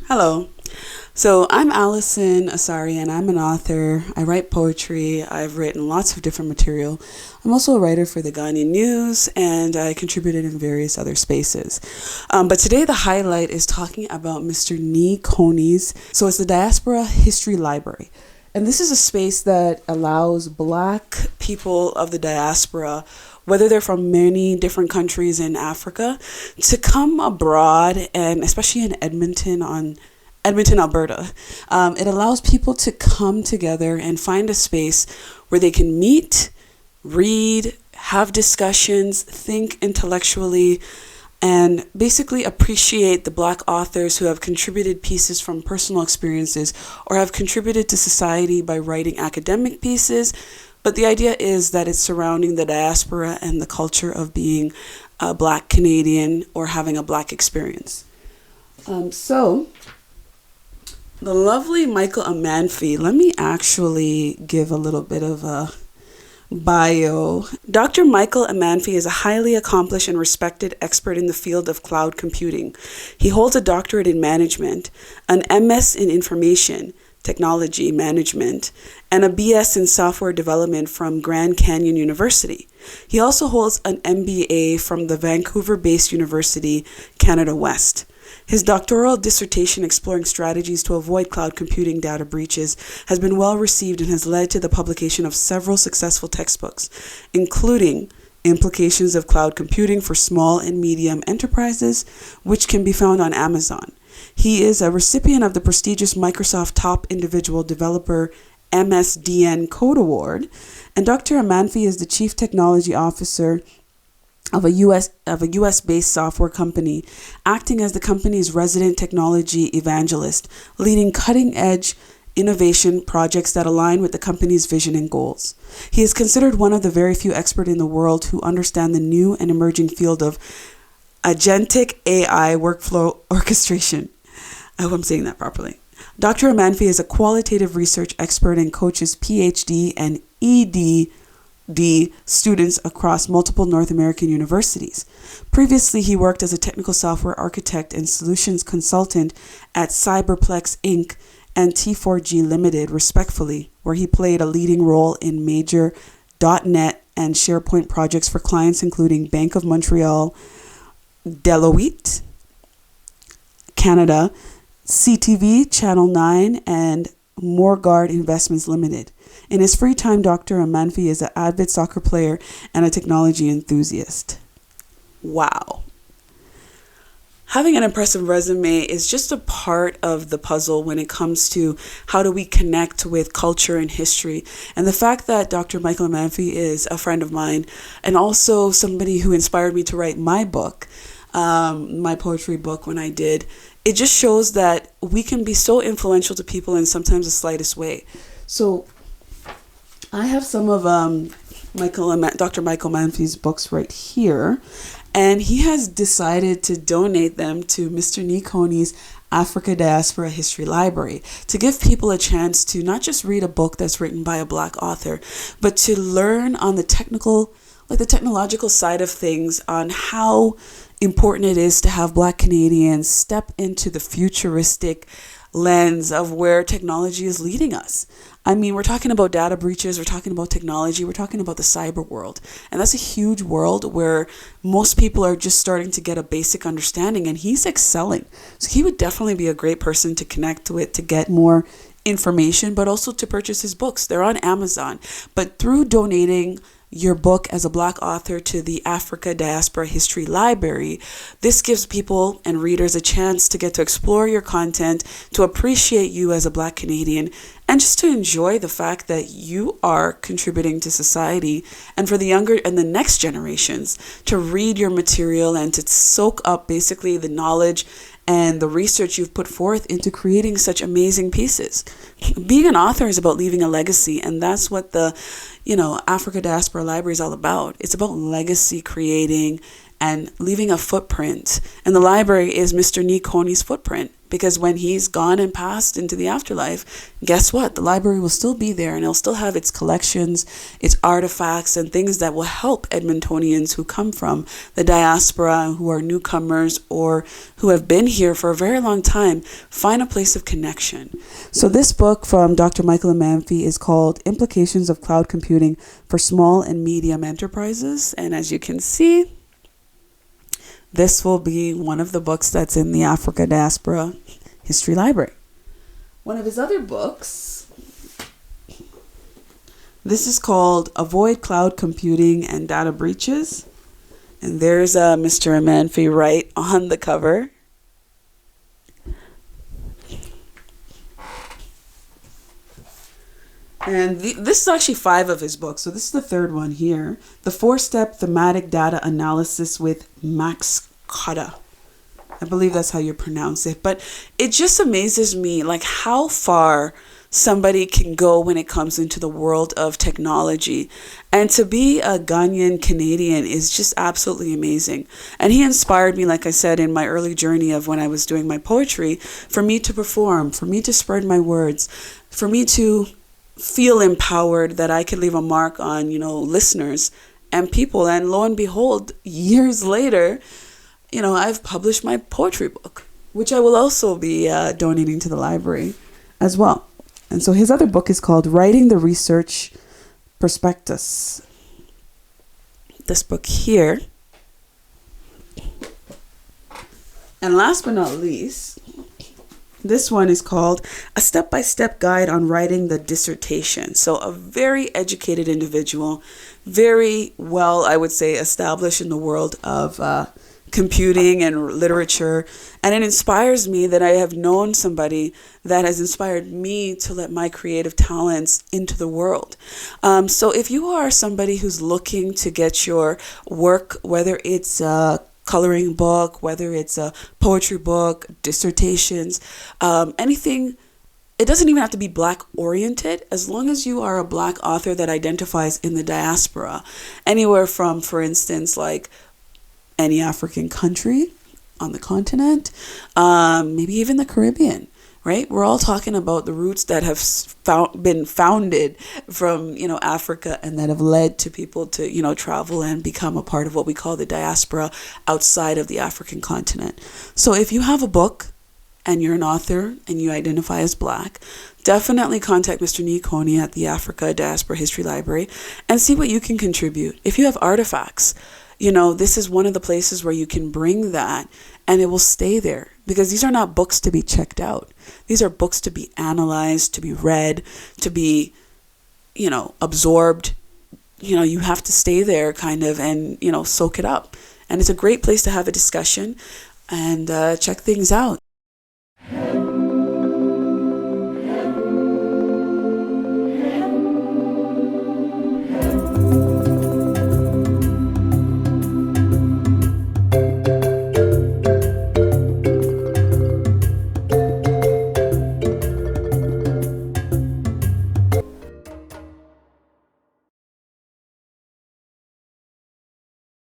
Hello. So I'm Allison Asari and I'm an author. I write poetry. I've written lots of different material. I'm also a writer for the Ghanaian News and I contributed in various other spaces. But today the highlight is talking about Mr. Nee Koney's. So it's the Diaspora History Library. And this is a space that allows Black people of the diaspora, whether they're from many different countries in Africa, to come abroad, and especially in Edmonton, Alberta. It allows people to come together and find a space where they can meet, read, have discussions, think intellectually, and basically appreciate the Black authors who have contributed pieces from personal experiences or have contributed to society by writing academic pieces. But the idea is that it's surrounding the diaspora and the culture of being a Black Canadian or having a Black experience. So the lovely Michael Amanfi, let me actually give a little bit of a bio. Dr. Michael Amanfi is a highly accomplished and respected expert in the field of cloud computing. He holds a doctorate in management, an MS in information technology management, and a BS in software development from Grand Canyon University. He also holds an MBA from the Vancouver-based University, Canada West. His doctoral dissertation exploring strategies to avoid cloud computing data breaches has been well received and has led to the publication of several successful textbooks, including Implications of Cloud Computing for Small and Medium Enterprises, which can be found on Amazon. He is a recipient of the prestigious Microsoft Top Individual Developer MSDN Code Award, and Dr. Amanfi is the Chief Technology Officer of a US-based software company, acting as the company's resident technology evangelist, leading cutting-edge innovation projects that align with the company's vision and goals. He is considered one of the very few experts in the world who understand the new and emerging field of agentic AI workflow orchestration. I hope I'm saying that properly. Dr. Amanfi is a qualitative research expert and coaches PhD and EdD students across multiple North American universities. Previously, he worked as a technical software architect and solutions consultant at Cyberplex Inc. and T4G Limited, respectively, where he played a leading role in major .NET and SharePoint projects for clients including Bank of Montreal, Deloitte, Canada, CTV, Channel 9, and Morguard Investments Limited. In his free time, Dr. Amanfi is an avid soccer player and a technology enthusiast. Wow. Having an impressive resume is just a part of the puzzle when it comes to how do we connect with culture and history. And the fact that Dr. Michael Amanfi is a friend of mine and also somebody who inspired me to write my book, my poetry book when I did, it just shows that we can be so influential to people in sometimes the slightest way. So I have some of Dr. Michael Amanfi's books right here, and he has decided to donate them to Mr. Nee Koney's Afrika Diaspora History Library to give people a chance to not just read a book that's written by a Black author, but to learn on the technological side of things on how important it is to have Black Canadians step into the futuristic lens of where technology is leading us. I mean, we're talking about data breaches, we're talking about technology, we're talking about the cyber world. And that's a huge world where most people are just starting to get a basic understanding, and he's excelling. So he would definitely be a great person to connect with to get more information, but also to purchase his books. They're on Amazon. But through donating your book as a Black author to the Afrika Diaspora History Library, this gives people and readers a chance to get to explore your content, to appreciate you as a Black Canadian, and just to enjoy the fact that you are contributing to society, and for the younger and the next generations to read your material and to soak up basically the knowledge and the research you've put forth into creating such amazing pieces. Being an author is about leaving a legacy, and that's what the Afrika Diaspora Library is all about. It's about legacy creating and leaving a footprint. And the library is Mr. Nee Koney's footprint. because when he's gone and passed into the afterlife, guess what? The library will still be there, and it'll still have its collections, its artifacts, and things that will help Edmontonians who come from the diaspora, who are newcomers, or who have been here for a very long time, find a place of connection. So this book from Dr. Michael Amanfi is called Implications of Cloud Computing for Small and Medium Enterprises. And as you can see, this will be one of the books that's in the Afrika Diaspora History Library. One of his other books, this is called Avoid Cloud Computing and Data Breaches. And there's Mr. Amanfi right on the cover. And this is actually 5 of his books. So this is the 3rd one here. The 4-Step Thematic Data Analysis with Max Cotta. I believe that's how you pronounce it. But it just amazes me like how far somebody can go when it comes into the world of technology. And to be a Ghanaian-Canadian is just absolutely amazing. And he inspired me, like I said, in my early journey of when I was doing my poetry, for me to perform, for me to spread my words, for me to feel empowered that I could leave a mark on, listeners and people. And lo and behold, years later, I've published my poetry book, which I will also be donating to the library as well. And so his other book is called Writing the Research Prospectus. This book here. And last but not least, this one is called A Step-by-Step Guide on Writing the Dissertation. So a very educated individual, very well, I would say, established in the world of computing and literature. And it inspires me that I have known somebody that has inspired me to let my creative talents into the world. So if you are somebody who's looking to get your work, whether it's coloring book, whether it's a poetry book, dissertations, anything. It doesn't even have to be Black oriented, as long as you are a Black author that identifies in the diaspora. Anywhere from, for instance, like any African country on the continent, maybe even the Caribbean. Right? We're all talking about the roots that have been founded from, Africa, and that have led to people to, travel and become a part of what we call the diaspora outside of the African continent. So if you have a book and you're an author and you identify as Black, definitely contact Mr. Nikoni at the Afrika Diaspora History Library and see what you can contribute. If you have artifacts, this is one of the places where you can bring that and it will stay there, because these are not books to be checked out. These are books to be analyzed, to be read, to be, absorbed. You have to stay there kind of and, soak it up. And it's a great place to have a discussion and check things out.